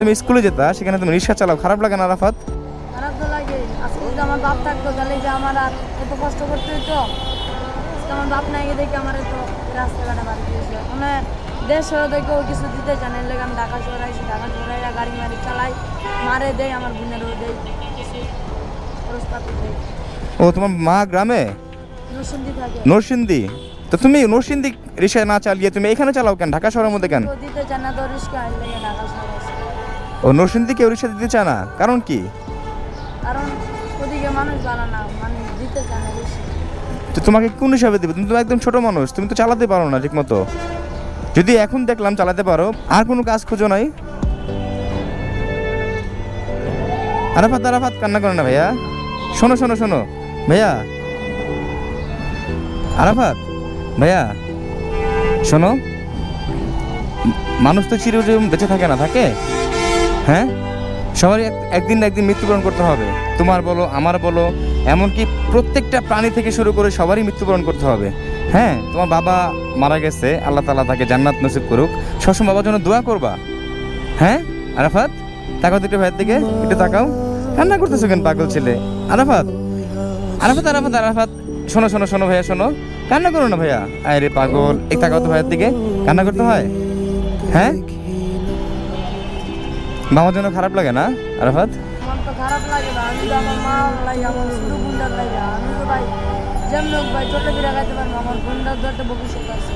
তুমি স্কুলে যেতা, সেখানে তুমি রিক্সা চালাও, খারাপ লাগে না আরাফাত? খারাপ তো লাগে। আজকে যদি আমার বাপ থাকতো তাহলে যে আমার আর এত কষ্ট করতে হতো। আজকে আমার বাপ নাই দেখে আমার এত রাস্তাঘাটে বাড়ি দিয়েছে। মানে দেশ শহর থেকেও কিছু দিতে চান, এর লেগে আমি ঢাকা শহরে আইসি। ঢাকা শহরে গাড়ি মারি চালাই, মারে দেয়, আমার বোনেরও দেয়, কিছু খরচপাতি দেয়। ও, তোমার মা গ্রামে নরসিংদী থাকে। নরসিংদী? তো তুমি নরসিংদী রিক্সা না চালিয়ে তুমি এখানে চালাও কেন, ঢাকা শহরের মধ্যে কেন? তো দিতে চান না তো রিস্কা, এর লেগে ঢাকা শহরে আইসি। ও, নরসিংদী কেউ রিক্সা দিতে চায় না, কারণ কি? কারণ ওদিকে মানুষ ভালো না, মানে দিতে চান না বেশি। তো তোমাকে কোন হিসাবে দেবে? তুমি তো একদম ছোট মানুষ, তুমি তো চালাতে পারো না ঠিক মতো। যদি এখন দেখলাম চালাতে পারো, আর কোনো কাজ খোঁজো নাই? আরাফাত, আরাফাত কান্না করে না ভাইয়া। শোনো শোনো শোনো ভাইয়া, আরাফাত ভাইয়া শোনো, মানুষ তো চিরজীবন বেঁচে থাকে না, থাকে? হ্যাঁ, সবারই একদিন না একদিন মৃত্যুবরণ করতে হবে। তোমার বলো, আমার বলো, এমনকি প্রত্যেকটা প্রাণী থেকে শুরু করে সবারই মৃত্যুবরণ করতে হবে। হ্যাঁ, তোমার বাবা মারা গেছে, আল্লাহ তাআলা তাকে জান্নাত নসিব করুক, সবসময় বাবার জন্য দোয়া করবা। হ্যাঁ আরাফাত, তাকাও দুটো ভাইয়ের দিকে, একটু তাকাও। কান্না করতেছো কেন পাগল ছেলে? আরাফাত, আরাফাত, আরাফাত, আরাফাত, শোনো শোনো শোনো ভাইয়া, শোনো, কান্না করো না ভাইয়া। আরে পাগল, এক তাকাও তো ভাইয়ের দিকে, কান্না করতে হয়? হ্যাঁ, বাবার জন্য খারাপ লাগে না আরাফাত? আমার তো খারাপ লাগে না, আমি তো আমার মা লাগে, আমার ছোটো বোনটার লাগে। আমি তো ভাই যেমন হোক ভাই চলে ফিরে খাইতে পারবো, আমার বোনটার তো একটা ভবিষ্যৎ আছে।